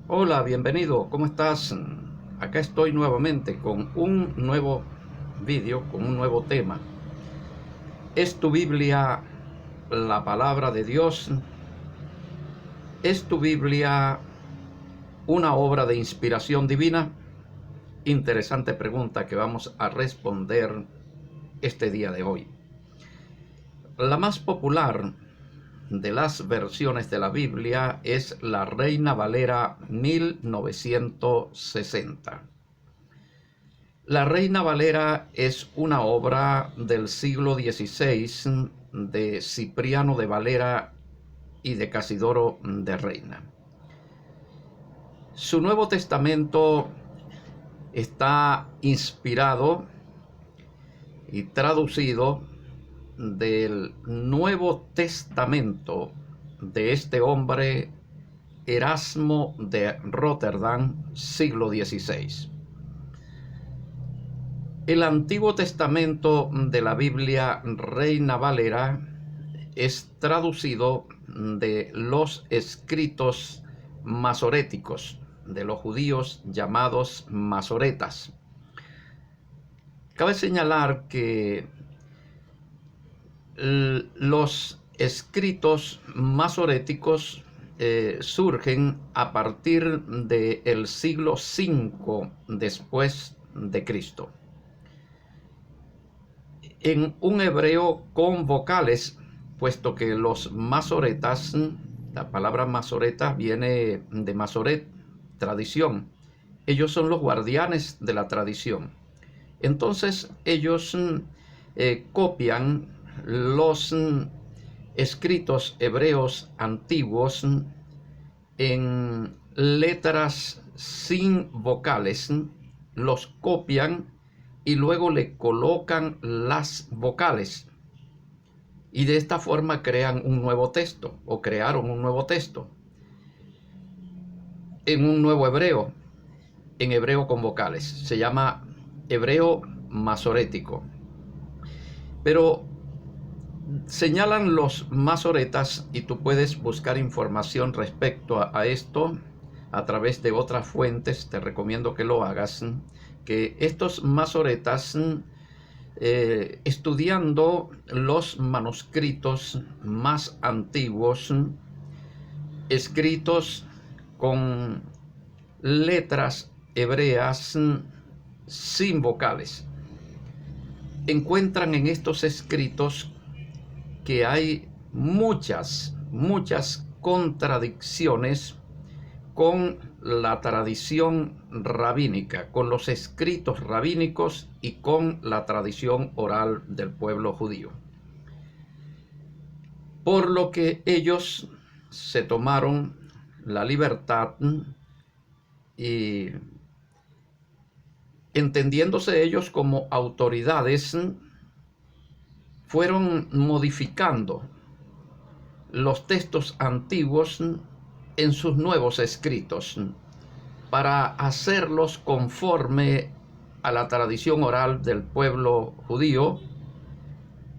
Hola, bienvenido, ¿cómo estás? Acá estoy nuevamente con un nuevo vídeo, con un nuevo tema. ¿Es tu Biblia la palabra de Dios? ¿Es tu Biblia una obra de inspiración divina? Interesante pregunta que vamos a responder este día de hoy. La más popular de las versiones de la Biblia es la Reina Valera 1960. La Reina Valera es una obra del siglo XVI de Cipriano de Valera y de Casidoro de Reina. Su Nuevo Testamento está inspirado y traducido del Nuevo Testamento de este hombre Erasmo de Rotterdam, siglo XVI. El Antiguo Testamento de la Biblia Reina Valera es traducido de los escritos masoréticos de los judíos llamados masoretas. Cabe señalar que los escritos masoréticos surgen a partir del siglo V después de Cristo. En un hebreo con vocales, puesto que los masoretas, la palabra masoreta viene de masoret, tradición. Ellos son los guardianes de la tradición. Entonces ellos copian los escritos hebreos antiguos en letras sin vocales, los copian y luego le colocan las vocales. Y de esta forma crean un nuevo texto, o crearon un nuevo texto, en un nuevo hebreo, en hebreo con vocales. Se llama hebreo masorético. Pero señalan los masoretas, y tú puedes buscar información respecto a esto a través de otras fuentes, te recomiendo que lo hagas, que estos masoretas, estudiando los manuscritos más antiguos, escritos con letras hebreas sin vocales, encuentran en estos escritos que hay muchas contradicciones con la tradición rabínica, con los escritos rabínicos y con la tradición oral del pueblo judío. Por lo que ellos se tomaron la libertad y, entendiéndose ellos como autoridades, fueron modificando los textos antiguos en sus nuevos escritos para hacerlos conforme a la tradición oral del pueblo judío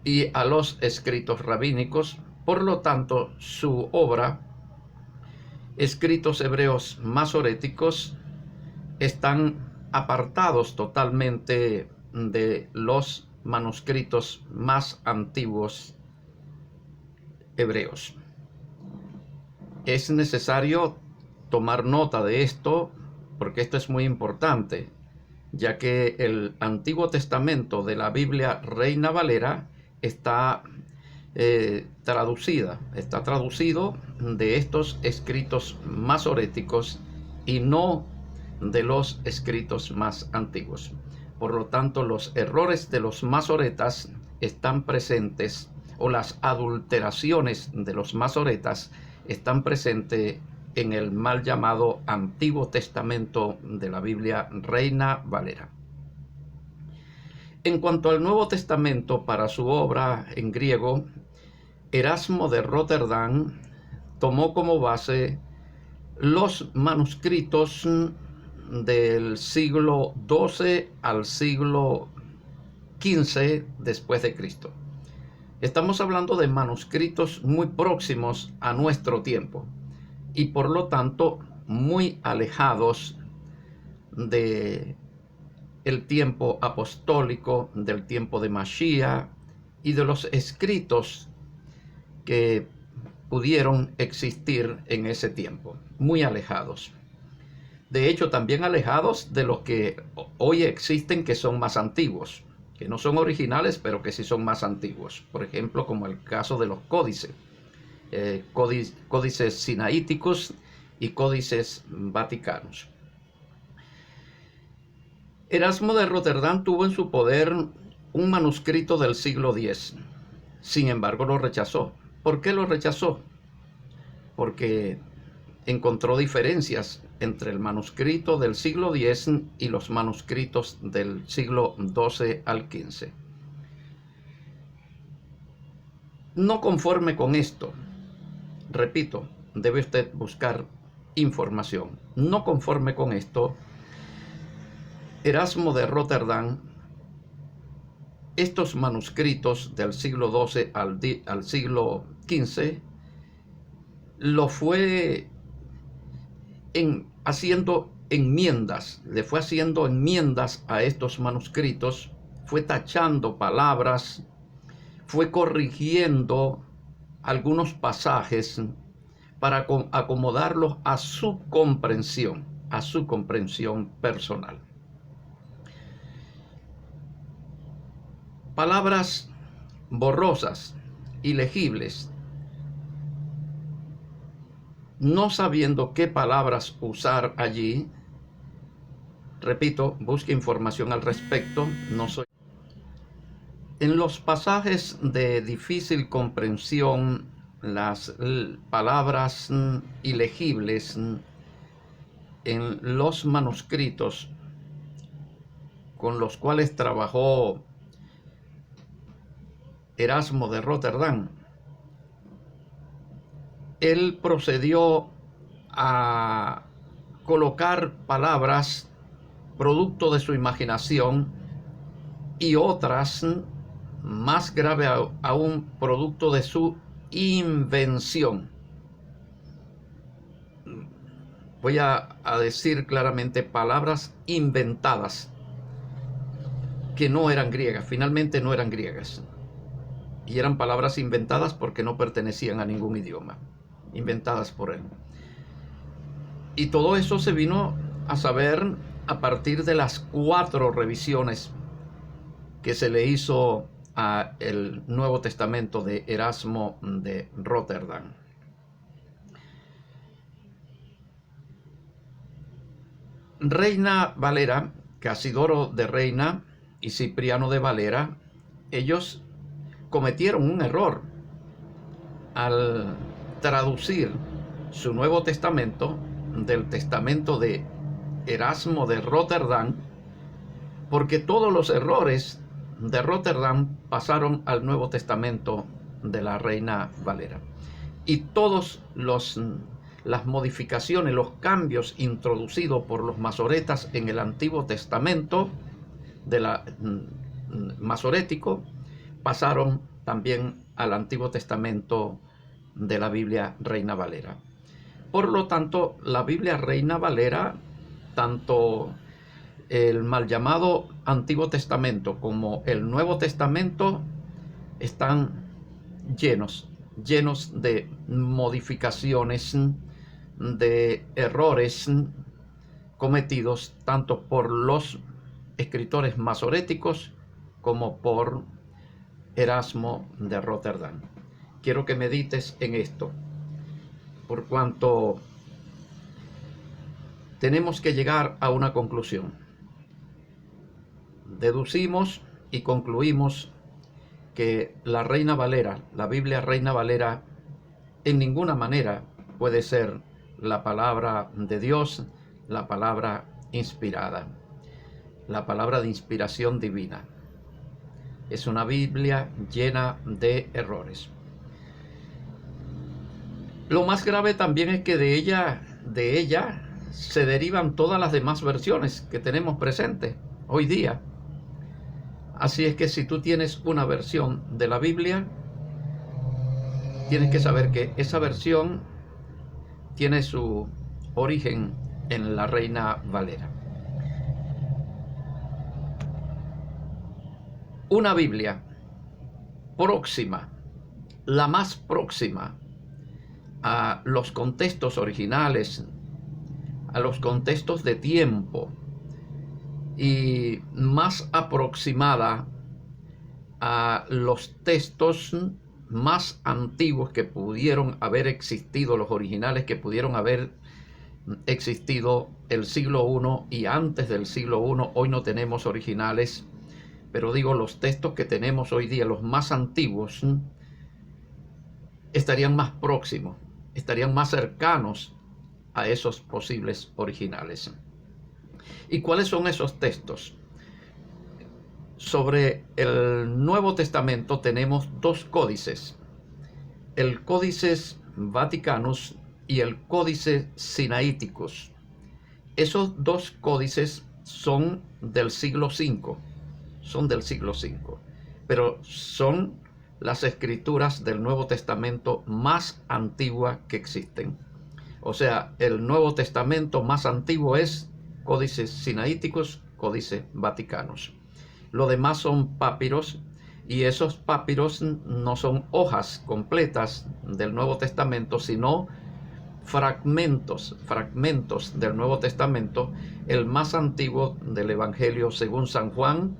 y a los escritos rabínicos. Por lo tanto, su obra, escritos hebreos masoréticos, están apartados totalmente de los manuscritos más antiguos hebreos. Es necesario tomar nota de esto porque esto es muy importante, ya que el Antiguo Testamento de la Biblia Reina Valera está traducido de estos escritos masoréticos y no de los escritos más antiguos. Por lo tanto, los errores de los masoretas están presentes, o las adulteraciones de los masoretas están presentes en el mal llamado Antiguo Testamento de la Biblia Reina Valera. En cuanto al Nuevo Testamento, para su obra en griego, Erasmo de Rotterdam tomó como base los manuscritos del siglo XII al siglo XV después de Cristo. Estamos hablando de manuscritos muy próximos a nuestro tiempo y por lo tanto muy alejados de el tiempo apostólico, del tiempo de Mashiach y de los escritos que pudieron existir en ese tiempo, muy alejados. De hecho, también alejados de los que hoy existen, que son más antiguos, que no son originales, pero que sí son más antiguos. Por ejemplo, como el caso de los códices, códices sinaíticos y códices vaticanos. Erasmo de Rotterdam tuvo en su poder un manuscrito del siglo X. Sin embargo, lo rechazó. ¿Por qué lo rechazó? Porque encontró diferencias entre el manuscrito del siglo X y los manuscritos del siglo XII al XV. No conforme con esto, repito, debe usted buscar información. No conforme con esto, Erasmo de Rotterdam, estos manuscritos del siglo XII al siglo XV, lo fue haciendo enmiendas, le fue haciendo enmiendas a estos manuscritos, fue tachando palabras, fue corrigiendo algunos pasajes para acomodarlos a su comprensión personal. Palabras borrosas, ilegibles, no sabiendo qué palabras usar allí. Repito, busque información al respecto. En los pasajes de difícil comprensión, las palabras ilegibles en los manuscritos con los cuales trabajó Erasmo de Rotterdam, él procedió a colocar palabras producto de su imaginación y otras, más grave aún, producto de su invención. Voy a decir claramente palabras inventadas que no eran griegas, finalmente no eran griegas. Y eran palabras inventadas porque no pertenecían a ningún idioma, inventadas por él. Y todo eso se vino a saber a partir de las 4 revisiones que se le hizo a el Nuevo Testamento de Erasmo de Rotterdam. Reina Valera, Casidoro de Reina y Cipriano de Valera, ellos cometieron un error al traducir su Nuevo Testamento del Testamento de Erasmo de Rotterdam, porque todos los errores de Rotterdam pasaron al Nuevo Testamento de la Reina Valera. Y todas las modificaciones, los cambios introducidos por los masoretas en el Antiguo Testamento masorético, pasaron también al Antiguo Testamento de la Biblia Reina Valera. Por lo tanto, la Biblia Reina Valera, tanto el mal llamado Antiguo Testamento como el Nuevo Testamento, están llenos de modificaciones, de errores cometidos tanto por los escritores masoréticos como por Erasmo de Rotterdam. Quiero que medites en esto, por cuanto tenemos que llegar a una conclusión. Deducimos y concluimos que la Reina Valera, la Biblia Reina Valera, en ninguna manera puede ser la palabra de Dios, la palabra inspirada, la palabra de inspiración divina. Es una Biblia llena de errores. Lo más grave también es que de ella se derivan todas las demás versiones que tenemos presentes hoy día. Así es que si tú tienes una versión de la Biblia, tienes que saber que esa versión tiene su origen en la Reina Valera. Una Biblia próxima, la más próxima a los contextos originales, a los contextos de tiempo, y más aproximada a los textos más antiguos que pudieron haber existido, los originales que pudieron haber existido el siglo I y antes del siglo I. Hoy no tenemos originales, pero digo, los textos que tenemos hoy día, los más antiguos, estarían más próximos, estarían más cercanos a esos posibles originales. ¿Y cuáles son esos textos? Sobre el Nuevo Testamento tenemos dos códices, el Códice Vaticanus y el Códice Sinaiticus. Esos dos códices son del siglo V, pero son las escrituras del Nuevo Testamento más antiguas que existen. O sea, el Nuevo Testamento más antiguo es Códice Sinaiticus, Códice Vaticanus. Lo demás son papiros, y esos papiros no son hojas completas del Nuevo Testamento, sino fragmentos del Nuevo Testamento. El más antiguo del Evangelio según San Juan,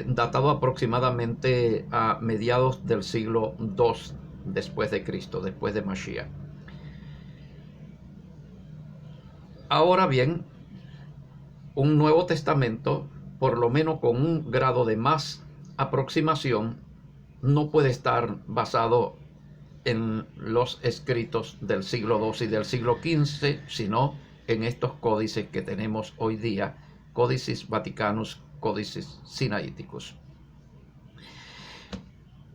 datado aproximadamente a mediados del siglo II después de Cristo, después de Mashiach. Ahora bien, un Nuevo Testamento, por lo menos con un grado de más aproximación, no puede estar basado en los escritos del siglo II y del siglo XV, sino en estos códices que tenemos hoy día, Códices Vaticanus, Códices Sinaiticus.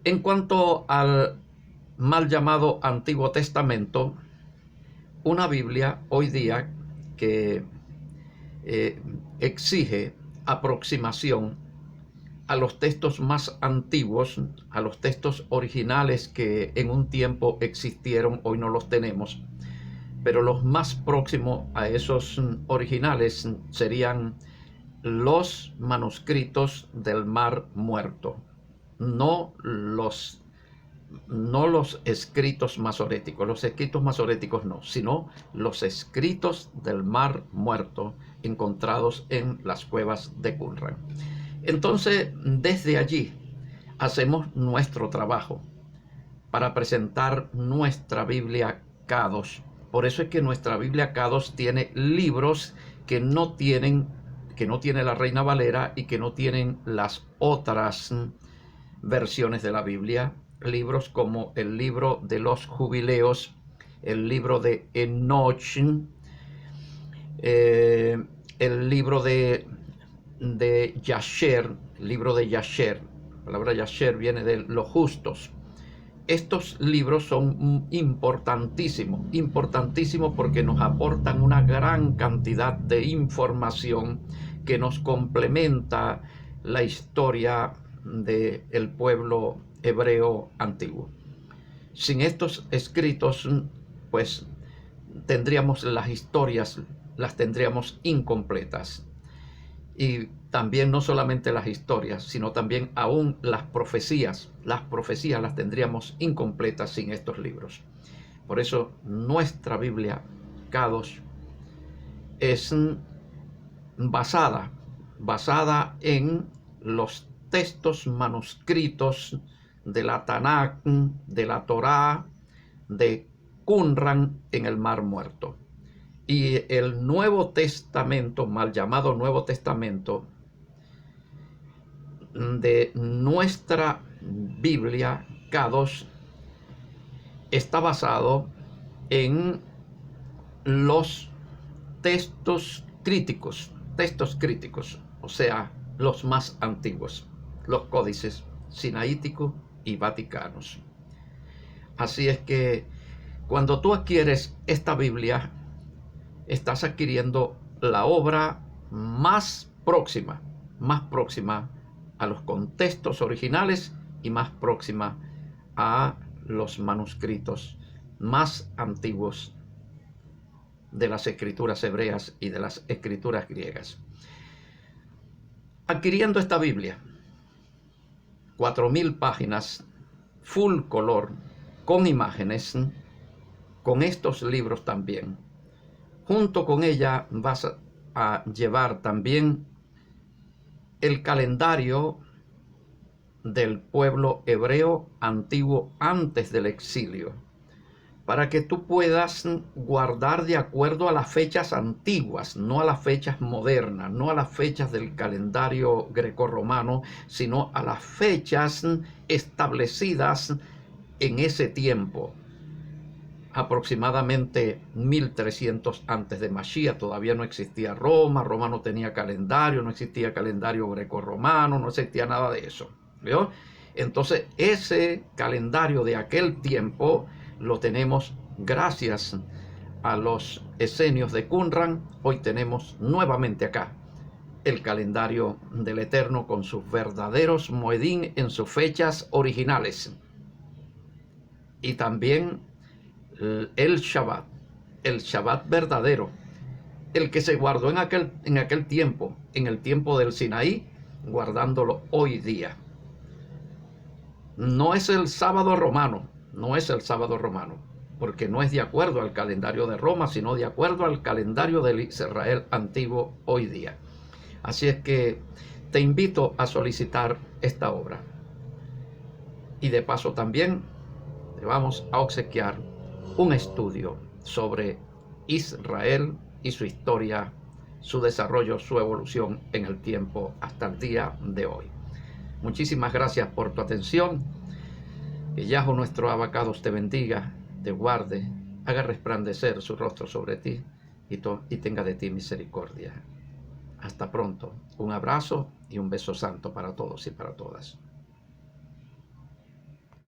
En cuanto al mal llamado Antiguo Testamento, una Biblia hoy día que exige aproximación a los textos más antiguos, a los textos originales que en un tiempo existieron, hoy no los tenemos, pero los más próximos a esos originales serían los manuscritos del Mar Muerto, no los escritos masoréticos. Los escritos masoréticos no, sino los escritos del Mar Muerto encontrados en las cuevas de Qumran. Entonces, desde allí hacemos nuestro trabajo para presentar nuestra Biblia K2. Por eso es que nuestra Biblia K2 tiene libros que no tiene la Reina Valera y que no tienen las otras versiones de la Biblia. Libros como el libro de los jubileos, el libro de Enoch, el libro de Yasher, el libro de Yasher. La palabra Yasher viene de los justos. Estos libros son importantísimos porque nos aportan una gran cantidad de información que nos complementa la historia del pueblo hebreo antiguo. Sin estos escritos, pues tendríamos las historias, las tendríamos incompletas. Y también no solamente las historias, sino también aún las profecías las tendríamos incompletas sin estos libros. Por eso nuestra Biblia K2 es basada en los textos manuscritos de la Tanakh, de la Torá, de Qumran en el Mar Muerto. Y el Nuevo Testamento, mal llamado Nuevo Testamento, de nuestra Biblia K2, está basado en los textos críticos, o sea, los más antiguos, los códices Sinaiticus y Vaticanos. Así es que cuando tú adquieres esta Biblia, estás adquiriendo la obra más próxima a los contextos originales y más próxima a los manuscritos más antiguos de las escrituras hebreas y de las escrituras griegas. Adquiriendo esta Biblia, 4.000 páginas, full color, con imágenes, con estos libros también. Junto con ella vas a llevar también el calendario del pueblo hebreo antiguo antes del exilio, para que tú puedas guardar de acuerdo a las fechas antiguas, no a las fechas modernas, no a las fechas del calendario grecorromano, sino a las fechas establecidas en ese tiempo. Aproximadamente 1300 antes de Mashiach, todavía no existía Roma, Roma no tenía calendario, no existía calendario grecorromano, no existía nada de eso. ¿Vio? Entonces ese calendario de aquel tiempo lo tenemos gracias a los esenios de Qumran. Hoy tenemos nuevamente acá el calendario del Eterno con sus verdaderos moedín en sus fechas originales. Y también el Shabbat verdadero, el que se guardó en aquel tiempo, en el tiempo del Sinaí, guardándolo hoy día. No es el sábado romano, no es el sábado romano, porque no es de acuerdo al calendario de Roma, sino de acuerdo al calendario del Israel antiguo hoy día. Así es que te invito a solicitar esta obra. Y de paso también te vamos a obsequiar un estudio sobre Israel y su historia, su desarrollo, su evolución en el tiempo hasta el día de hoy. Muchísimas gracias por tu atención. Que Yahweh nuestro abacados te bendiga, te guarde, haga resplandecer su rostro sobre ti y tenga de ti misericordia. Hasta pronto. Un abrazo y un beso santo para todos y para todas.